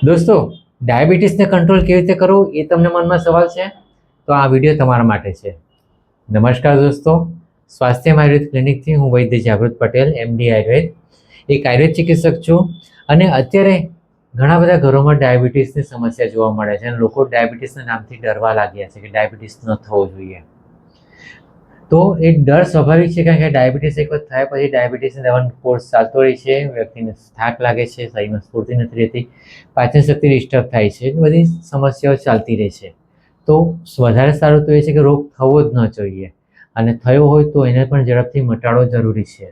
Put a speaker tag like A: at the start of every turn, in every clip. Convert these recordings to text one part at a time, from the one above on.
A: દોસ્તો, ડાયાબિટીસને કંટ્રોલ કેવી રીતે કરવું એ તમને મનમાં સવાલ છે તો આ વિડીયો તમારા માટે છે. નમસ્કાર દોસ્તો, સ્વાસ્થ્ય આયુર્વેદ ક્લિનિકથી હું વૈદ્ય જાગૃત પટેલ, એમડી આયુર્વેદ, એક આયુર્વેદ ચિકિત્સક છું. અને અત્યારે ઘણા બધા ઘરોમાં ડાયાબિટીસની સમસ્યા જોવા મળે છે અને લોકો ડાયાબિટીસના નામથી ડરવા લાગ્યા છે કે ડાયાબિટીસ ન થવો જોઈએ. તો એ ડર સ્વાભાવિક છે, કારણ કે ડાયાબિટીસ એક વખત થયા પછી ડાયાબિટીસની દવાનો કોર્સ ચાલતો રહે છે, વ્યક્તિને થાક લાગે છે, શરીરમાં સ્ફૂર્તિ નથી રહેતી, પાચન શક્તિ ડિસ્ટર્બ થાય છે, બધી સમસ્યાઓ ચાલતી રહે છે. તો વધારે સારું તો એ છે કે રોગ થવો જ ન જોઈએ, અને થયો હોય તો એને પણ ઝડપથી મટાડવો જરૂરી છે.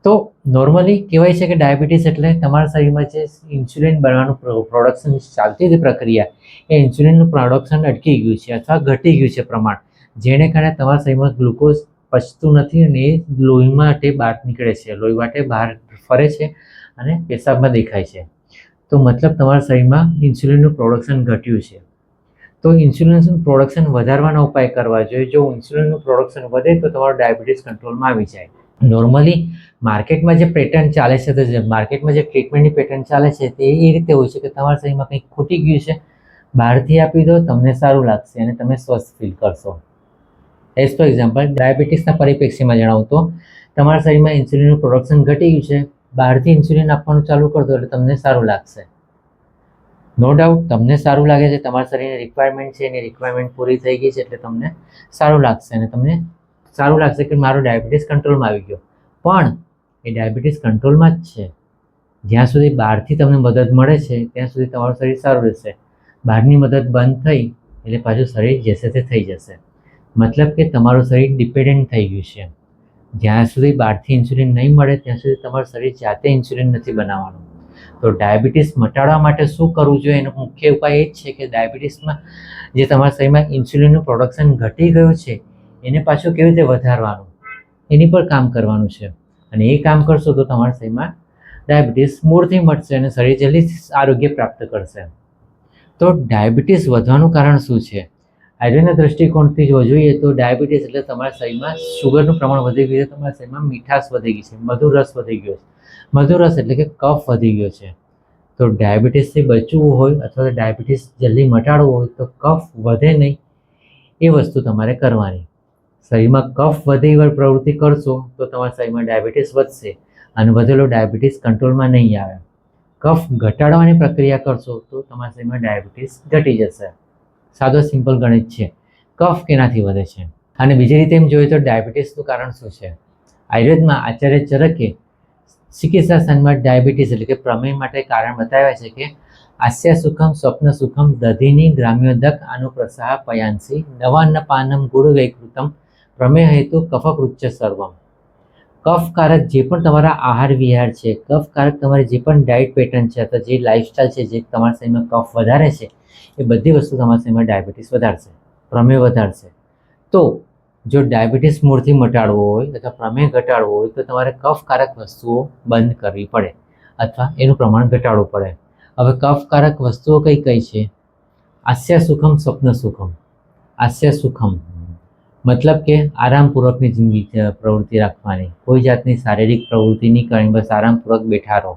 A: તો નોર્મલી કહેવાય છે કે ડાયાબિટીસ એટલે તમારા શરીરમાં જે ઇન્સ્યુલિન બનવાનું પ્રોડક્શન ચાલતી હતી પ્રક્રિયા, એ ઇન્સ્યુલિનનું પ્રોડક્શન અટકી ગયું છે અથવા ઘટી ગયું છે પ્રમાણ, જેને કારણે તમારા શરીરમાં ગ્લુકોઝ પચતું નથી અને એ લોહી માટે બહાર નીકળે છે, લોહી માટે બહાર ફરે છે અને પેશાબમાં દેખાય છે. તો મતલબ તમારા શરીરમાં ઇન્સ્યુલિનનું પ્રોડક્શન ઘટ્યું છે. તો ઇન્સ્યુલિનનું પ્રોડક્શન વધારવાના ઉપાય કરવા જોઈએ. જો ઇન્સ્યુલિનનું પ્રોડક્શન વધે તો તમારું ડાયાબિટીસ કંટ્રોલમાં આવી જાય. નોર્મલી માર્કેટમાં જે પેટર્ન ચાલે છે, તો માર્કેટમાં જે ટ્રીટમેન્ટની પેટર્ન ચાલે છે તે એ રીતે હોય છે કે તમારા શરીરમાં કંઈક ખૂટી ગયું છે, બહારથી આપી દો, તમને સારું લાગશે અને તમે સ્વસ્થ ફીલ કરશો. એઝ ફોર એક્ઝામ્પલ, ડાયાબિટીસના પરિપ્રેક્ષ્યમાં જણાવું તો તમારા શરીરમાં ઇન્સ્યુલિનનું પ્રોડક્શન ઘટી ગયું છે, બહારથી ઇન્સ્યુલિન આપવાનું ચાલુ કરી દો એટલે તમને સારું લાગશે. નો ડાઉટ તમને સારું લાગે છે, તમારા શરીરની રિક્વાયરમેન્ટ છે, એની રિક્વાયરમેન્ટ પૂરી થઈ ગઈ છે એટલે તમને સારું લાગશે અને તમને સારું લાગશે કે મારો ડાયાબિટીસ કંટ્રોલમાં આવી ગયો. પણ એ ડાયાબિટીસ કંટ્રોલમાં જ છે જ્યાં સુધી બહારથી તમને મદદ મળે છે ત્યાં સુધી તમારું શરીર સારું રહેશે. બહારની મદદ બંધ થઈ એટલે પાછું શરીર જેસે તે થઈ જશે. મતલબ કે તમારું શરીર ડિપેન્ડન્ટ થઈ ગયું છે. જ્યાં સુધી બહારથી ઇન્સ્યુલિન નહીં મળે ત્યાં સુધી તમારું શરીર જાતે ઇન્સ્યુલિન નથી બનાવવાનું. તો ડાયાબિટીસ મટાડવા માટે શું કરવું જોઈએ? એનો મુખ્ય ઉપાય એ જ છે કે ડાયાબિટીસમાં જે તમારા શરીરમાં ઇન્સ્યુલિનનું પ્રોડક્શન ઘટી ગયું છે એને પાછું કેવી રીતે વધારવાનું, એની પર કામ કરવાનું છે. અને એ કામ કરશો તો તમારા શરીરમાં ડાયાબિટીસ મૂળથી મટશે અને શરીર જલ્દી આરોગ્ય પ્રાપ્ત કરશે. તો ડાયાબિટીસ વધવાનું કારણ શું છે? આયુર્વેદના દૃષ્ટિકોણથી જોવા જોઈએ તો ડાયાબિટીસ એટલે તમારા શરીરમાં શુગરનું પ્રમાણ વધી ગયું છે, તમારા શરીરમાં મીઠાશ વધી ગઈ છે, મધુરસ વધી ગયો છે. મધુરસ એટલે કે કફ વધી ગયો છે. તો ડાયાબિટીસથી બચવું હોય અથવા તો ડાયાબિટીસ જલ્દી મટાડવું હોય તો કફ વધે નહીં એ વસ્તુ તમારે કરવાની. શરીરમાં કફ વધી પ્રવૃત્તિ કરશો તો તમારા શરીરમાં ડાયાબિટીસ વધશે અને વધેલો ડાયાબિટીસ કંટ્રોલમાં નહીં આવે. કફ ઘટાડવાની પ્રક્રિયા કરશો તો તમારા શરીરમાં ડાયાબિટીસ ઘટી જશે. સાદો સિમ્પલ ગણિત છે. કફ કેનાથી વધે છે? અને બીજી રીતે એમ જોઈએ તો ડાયાબિટીસનું કારણ શું છે? આયુર્વેદમાં આચાર્ય ચરકે ચિકિત્સા સ્થાનમાં ડાયાબિટીસ એટલે કે પ્રમેય માટે કારણ બતાવ્યા છે કે આસ્યા સુખમ સ્વપ્ન સુખમ દધીની ગ્રામ્યોદક આનુપ્રસાહ પયાંસી નવાન્નપાનમ ગુણ વૈકૃતમ પ્રમેય હેતુ કફકૃચ્ચ સર્વમ. કફકારક જે પણ તમારા આહાર વિહાર છે, કફકારક તમારી જે પણ ડાયટ પેટર્ન છે અથવા જે લાઇફસ્ટાઇલ છે જે તમારા શરીરમાં કફ વધારે છે, એ બધી વસ્તુ તમારા શરીરમાં ડાયાબિટીસ વધારશે, પ્રમેય વધારશે. તો જો ડાયાબિટીસ મૂળથી મટાડવો હોય અથવા પ્રમેય ઘટાડવો હોય તો તમારે કફકારક વસ્તુઓ બંધ કરવી પડે અથવા એનું પ્રમાણ ઘટાડવું પડે. હવે કફકારક વસ્તુઓ કઈ કઈ છે? આસ્યા સુખમ સ્વપ્ન સુખમ. આસ્યા સુખમ મતલબ કે આરામપૂર્વકની જિંદગી પ્રવૃત્તિ રાખવાની, કોઈ જાતની શારીરિક પ્રવૃત્તિ નહીં કરવાની, બસ આરામપૂર્વક બેઠા રહો,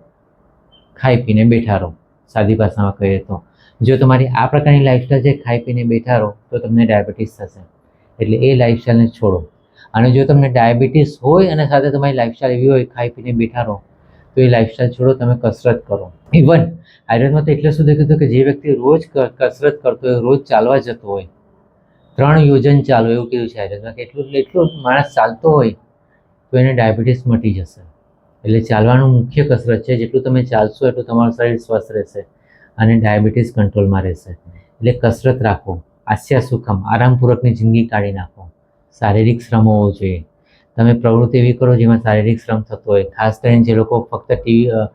A: ખાઈ પીને બેઠા રહો. સાદી ભાષામાં કહીએ તો જો તમારી આ પ્રકારની લાઈફસ્ટાઈલ છે, ખાઈ પીને બેઠા રહો, તો તમને ડાયાબિટીસ થશે. એટલે એ લાઈફસ્ટાઈલને છોડો. અને જો તમને ડાયાબિટીસ હોય અને સાથે તમારી લાઈફસ્ટાઈલ એવી હોય ખાઈ પીને બેઠા રહો, તો એ લાઈફસ્ટાઈલ છોડો, તમે કસરત કરો. ઇવન આયુર્વેદમાં તો એટલે સુધી કીધું કે જે વ્યક્તિ રોજ કસરત કરતો હોય, રોજ ચાલવા જતો હોય, 3 યોજન ચાલો એવું કીધું છે આયુર્વેદમાં, કે એટલું માણસ ચાલતો હોય તો એને ડાયાબિટીસ મટી જશે. એટલે ચાલવાનું મુખ્ય કસરત છે. જેટલું તમે ચાલશો એટલું તમારું શરીર સ્વસ્થ રહેશે અને ડાયાબિટીસ કંટ્રોલમાં રહેશે. એટલે કસરત રાખો, આસ્યા સુખમ, આરામપૂર્વકની જિંદગી કાઢી નાખો. શારીરિક શ્રમ હોવો જોઈએ. તમે પ્રવૃત્તિ એવી કરો જેમાં શારીરિક શ્રમ થતો હોય. ખાસ કરીને જે લોકો ફક્ત ટીવી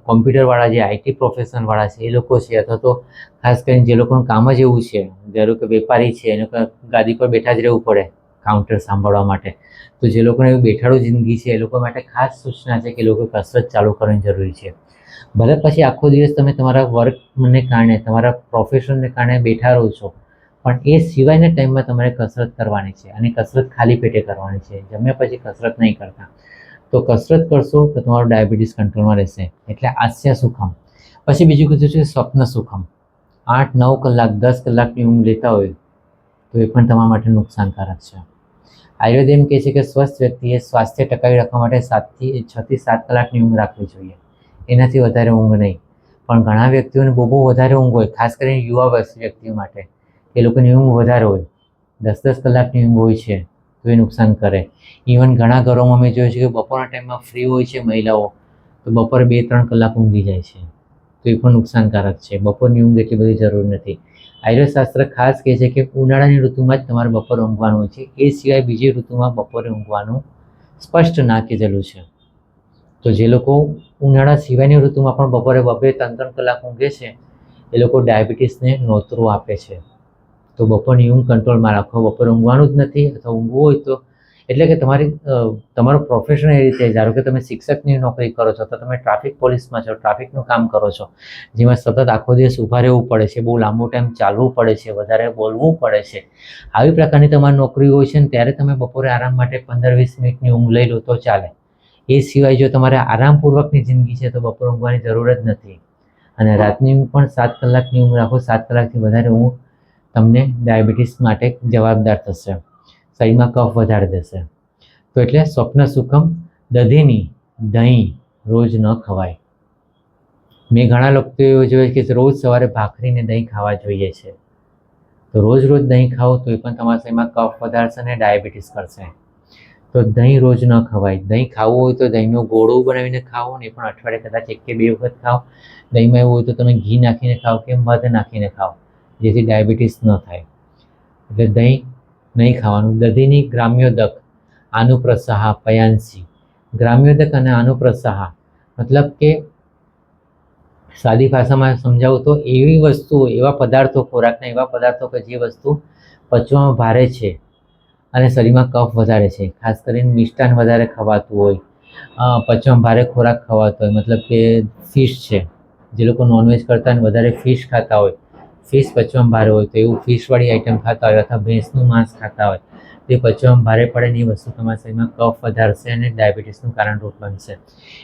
A: કોમ્પ્યુટરવાળા, જે આઈટી પ્રોફેશનવાળા છે એ લોકો છે, અથવા તો ખાસ કરીને જે લોકોનું કામ જ એવું છે, ધારો કે વેપારી છે, એને ગાદી પર બેઠા જ રહેવું પડે કાઉન્ટર સાંભળવા માટે, તો જે લોકોને એવું બેઠાડું જિંદગી છે એ લોકો માટે ખાસ સૂચના છે કે લોકો કસરત ચાલુ કરવાની જરૂરી છે. ભલે પછી આખો દિવસ તમે તમારા વર્કને કારણે, તમારા પ્રોફેશનને કારણે બેઠા રહો છો, પણ એ સિવાયના ટાઈમમાં તમારે કસરત કરવાની છે અને કસરત ખાલી પેટે કરવાની છે. જમ્યા પછી કસરત નહીં કરતા. તો કસરત કરશો તો તમારું ડાયાબિટીસ કંટ્રોલમાં રહેશે. એટલે આસ્યા સુખમ. પછી બીજું કીધું છે સ્વપ્ન સુખમ. 8-9 કલાક 10 કલાકની ઊંઘ લેતા હોય તો એ પણ તમારા માટે નુકસાનકારક છે. આયુર્વેદ એમ કહે છે કે સ્વસ્થ વ્યક્તિએ સ્વાસ્થ્ય ટકાવી રાખવા માટે 6 થી 7 કલાકની ઊંઘ રાખવી જોઈએ, એનાથી વધારે ઊંઘ નહીં. પણ ઘણા વ્યક્તિઓને બહુ વધારે ઊંઘ હોય, ખાસ કરીને યુવા વયસ્ક વ્યક્તિઓ માટે, એ લોકોની ઊંઘ વધારે હોય, 10-10 કલાકની ઊંઘ હોય છે તો એ નુકસાન કરે. ઇવન ઘણા ઘરોમાં મેં જોયું છે કે બપોરના ટાઈમમાં ફ્રી હોય છે મહિલાઓ, તો બપોરે 2-3 કલાક ઊંઘી જાય છે, તો એ પણ નુકસાનકારક છે. બપોરની ઊંઘ એટલી બધી જરૂર નથી. આયુર્વેદ શાસ્ત્ર ખાસ કહે છે કે ઉનાળાની ઋતુમાં જ તમારે બપોરે ઊંઘવાનું હોય છે, એ સિવાય બીજી ઋતુમાં બપોરે ઊંઘવાનું સ્પષ્ટ ના કીધેલું છે. તો જે લોકો ઉનાળા સિવાયની ઋતુમાં પણ બપોરે 2-3 કલાક ઊંઘે છે એ લોકો ડાયાબિટીસને નોતરું આપે છે. તો બપોરની ઊંઘ કંટ્રોલમાં રાખો, બપોરે ઊંઘવાનું જ નથી અથવા ઊંઘવું હોય તો, એટલે કે તમારું પ્રોફેશન એ રીતે, ધારો કે તમે શિક્ષકની નોકરી કરો છો તો તમે ટ્રાફિક પોલીસમાં છો, ટ્રાફિકનું કામ કરો છો, જેમાં સતત આખો દિવસ ઊભા રહેવું પડે છે, બહુ લાંબો ટાઈમ ચાલવું પડે છે, વધારે બોલવું પડે છે, આવી પ્રકારની તમારી નોકરી હોય છે ને ત્યારે તમે બપોરે આરામ માટે 15-20 મિનિટની ઊંઘ લઈ લો તો ચાલે. એ સિવાય જો તમારે આરામપૂર્વકની જિંદગી છે તો બપોરે ઊંઘવાની જરૂર જ નથી. અને રાતની ઊંઘ પણ 7 કલાકની ઊંઘ રાખો. 7 કલાકથી વધારે ઊંઘ તમને ડાયાબિટીસ માટે જવાબદાર થશે, શરીરમાં કફ વધારી દેશે. તો એટલે સ્વપ્ન સુખમ, દધીની દહીં રોજ ન ખવાય. મેં ઘણા લોકો એવું જોયું કે રોજ સવારે ભાખરીને દહીં ખાવા જોઈએ છે, તો રોજ દહીં ખાઓ તો એ પણ તમારા શરીરમાં કફ વધારશે અને ડાયાબિટીસ કરશે. તો દહીં રોજ ન ખવાય. દહીં ખાવું હોય તો દહીંનું ગોળું બનાવીને ખાઓ, ને પણ અઠવાડિયે કદાચ 1 કે 2 વખત ખાઓ. દહીંમાં એવું હોય તો તમે ઘી નાખીને ખાઓ કે મધ નાખીને ખાઓ, જેથી ડાયાબિટીસ ન થાય. એટલે દહીં નહીં ખાવાનું. દધીની ગ્રામ્યોદક આનુપ્રસાહ પયાંસી. ગ્રામ્યોદક અને આનુપ્રસાહ મતલબ કે સાદી ભાષામાં સમજાવું તો એવી વસ્તુઓ, એવા પદાર્થો, ખોરાકના એવા પદાર્થો કે જે વસ્તુ પચવામાં ભારે છે અને શરીરમાં કફ વધારે છે. ખાસ કરીને મિષ્ટાન વધારે ખવાતું હોય, પચવામાં ભારે ખોરાક ખવાતો હોય, મતલબ કે ફિશ છે, જે લોકો નોનવેજ કરતા હોય વધારે ફિશ ખાતા હોય, ફિશ પચવામાં ભારે હોય, તો એવું ફિશવાળી આઈટમ ખાતા હોય અથવા ભેંસનું માંસ ખાતા હોય, તે પચવામાં ભારે પડે ને એ વસ્તુ તમારા શરીરમાં કફ વધારશે અને ડાયાબિટીસનું કારણરૂપ બનશે.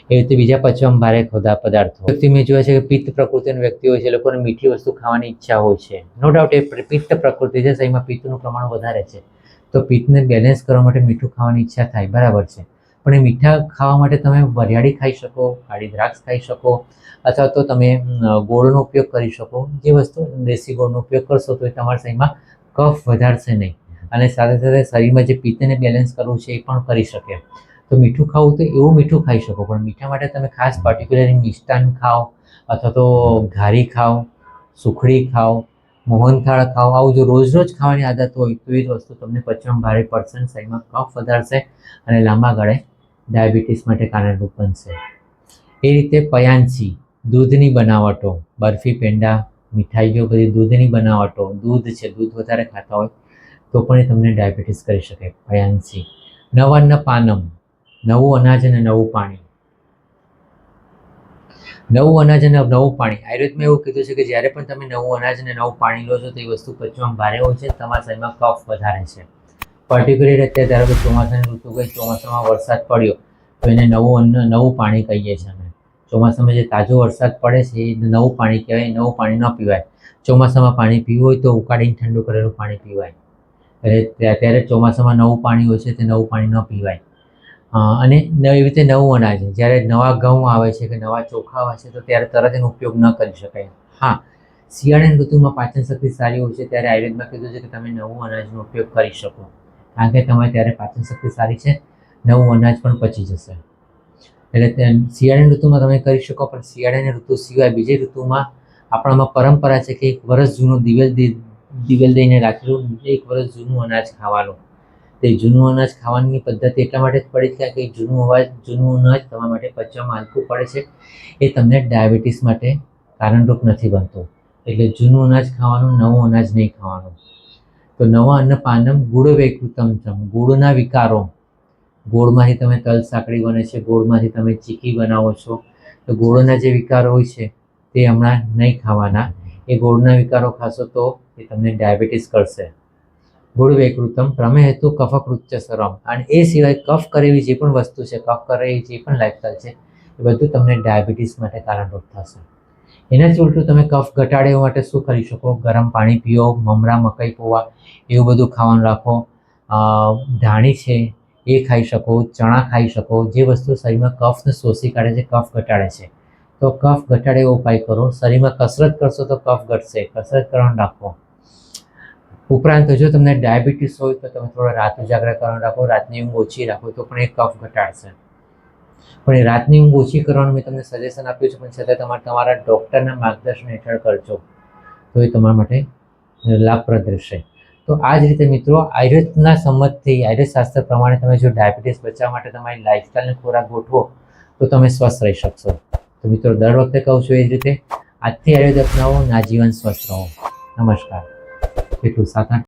A: એ રીતે બીજા પચવામાં ભારે પદાર્થો, વ્યક્તિ મેં જોયા છે કે પિત્ત પ્રકૃતિના વ્યક્તિ હોય છે, એ લોકોને મીઠી વસ્તુ ખાવાની ઈચ્છા હોય છે. નો ડાઉટ એ પિત્ત પ્રકૃતિ છે, શરીરમાં પિત્તનું પ્રમાણ વધારે છે, તો પિત્તને બેલેન્સ કરવા માટે મીઠું ખાવાની ઈચ્છા થાય, બરાબર છે. પણ એ મીઠા ખાવા માટે તમે વરિયાળી ખાઈ શકો, કાળી દ્રાક્ષ ખાઈ શકો, અથવા તો તમે ગોળનો ઉપયોગ કરી શકો. જે વસ્તુ દેશી ગોળનો ઉપયોગ કરશો તો એ તમારા શરીરમાં કફ વધારશે નહીં, અને સાથે સાથે શરીરમાં જે પિત્તને બેલેન્સ કરવું છે એ પણ કરી શકે. તો મીઠું ખાવું તો એવું મીઠું ખાઈ શકો, પણ મીઠા માટે તમે ખાસ પર્ટિક્યુલરલી મિષ્ટાન ખાઓ, અથવા તો ઘારી ખાઓ, સુખડી ખાઓ, મોહનથાળ ખાઓ. આવું જો રોજ ખાવાની આદત હોય તો એ જ વસ્તુ તમને પચવામાં ભારે પડશે, શરીરમાં કફ વધારશે અને લાંબા ગાળે ડાયાબિટીસ માટે કારણરૂપ બનશે. એ રીતે પયાંસી, દૂધની બનાવટો, બરફી, પેંડા, મીઠાઈઓ, બધી દૂધની બનાવટો, દૂધ છે, દૂધ વધારે ખાતા હોય તો પણ એ તમને ડાયાબિટીસ કરી શકે. પયાંસી. નવાન્ન પાનમ, નવું અનાજ અને નવું પાણી. નવું અનાજ અને નવું પાણી. આયુર્વેદમાં એવું કીધું છે કે જ્યારે પણ તમે નવું અનાજ અને નવું પાણી લો છો તો એ વસ્તુ પચવામાં ભારે હોય છે, તમારા શરીરમાં કફ વધારે છે. પર્ટિક્યુલર અત્યારે ધારો કે ચોમાસાની ઋતુ ગઈ, ચોમાસામાં વરસાદ પડ્યો તો એને નવું પાણી કહીએ છીએ અમે. ચોમાસામાં જે તાજો વરસાદ પડે છે એ નવું પાણી કહેવાય. નવું પાણી ન પીવાય. ચોમાસામાં પાણી પીવું હોય તો ઉકાળીને ઠંડુ કરેલું પાણી પીવાય. એટલે ત્યારે ચોમાસામાં નવું પાણી હોય છે તે નવું પાણી ન પીવાય. અને એવી રીતે નવું અનાજ, જ્યારે નવા ઘઉં આવે છે કે નવા ચોખા આવે છે તો ત્યારે તરત એનો ઉપયોગ ન કરી શકાય. હા, શિયાળાની ઋતુમાં પાચન શક્તિ સારી હોય છે ત્યારે આયુર્વેદમાં કીધું છે કે તમે નવું અનાજનો ઉપયોગ કરી શકો, કારણ કે તમારે ત્યારે પાચન શક્તિ સારી છે, નવું અનાજ પણ પચી જશે. એટલે શિયાળાની ઋતુમાં તમે કરી શકો, પણ શિયાળાની ઋતુ સિવાય બીજી ઋતુમાં આપણામાં પરંપરા છે કે 1 વર્ષ જૂનું દિવેલ દઈને રાખેલું 1 વર્ષ જૂનું અનાજ ખાવાનું. તે જૂનું અનાજ ખાવાની પદ્ધતિ એટલા માટે જ પડી છે કે જૂનું અનાજ તમારા માટે પચવામાં હલકું પડે છે, એ તમને ડાયાબિટીસ માટે કારણરૂપ નથી બનતું. એટલે જૂનું અનાજ ખાવાનું, નવું અનાજ નહીં ખાવાનું. તો નવા અન્ન પાનમ ગુડ વૈકૃતમ ચમ, ગુડના વિકારો. ગોળમાંથી તમે તલ સાંકળી બને છે, ગોળમાંથી તમે ચીકી બનાવો છો, તો ગોળના જે વિકારો હોય છે તે હમણાં નહીં ખાવાના. એ ગોળના વિકારો ખાશો તો એ તમને ડાયાબિટીસ કરશે. ગુડ વૈકૃતમ પ્રમેહેતુ કફકૃત્ય સરમ. અને એ સિવાય કફ કરે એવી જે પણ વસ્તુ છે, કફ કરે એવી જે પણ લાઈફસ્ટાઈલ છે, એ બધું તમને ડાયાબિટીસ માટે કારણરૂપ થશે. એનાથી ઉલટું તમે કફ ઘટાડે માટે શું કરી શકો? ગરમ પાણી પીઓ, મમરા, મકાઈ, પૌવા એવું બધું ખાવાનું રાખો. ધાણી છે એ ખાઈ શકો, ચણા ખાઈ શકો, જે વસ્તુ શરીરમાં કફને શોષી કાઢે છે, કફ ઘટાડે છે. તો કફ ઘટાડે એવો ઉપાય કરો. શરીરમાં કસરત કરશો તો કફ ઘટશે, કસરત કરવાનું રાખો. ઉપરાંત જો તમને ડાયાબિટીસ હોય તો તમે થોડા રાત ઉજાગરા કરવાનું રાખો, રાતની ઊંઘ ઓછી રાખો તો પણ એ કફ ઘટાડશે. પણ એ રાતની ઊંઘ ઓછી કરવાનું મેં તમને સજેશન આપ્યું છે, પણ છતાં તમારે તમારા ડૉક્ટરના માર્ગદર્શન હેઠળ કરજો તો એ તમારા માટે લાભપ્રદ રહેશે. તો આ જ રીતે મિત્રો આયુર્વેદના સંમતથી આયુર્વેદ શાસ્ત્ર પ્રમાણે તમે જો ડાયાબિટીસ બચાવવા માટે તમારી લાઇફસ્ટાઈલને ખોરાક ગોઠવો તો તમે સ્વસ્થ રહી શકશો. તો મિત્રો દર વખતે કહું છું એ જ રીતે આજથી આયુર્વેદ અપનાવો, આજીવન સ્વસ્થ રહો. નમસ્કાર. એટલું 7-8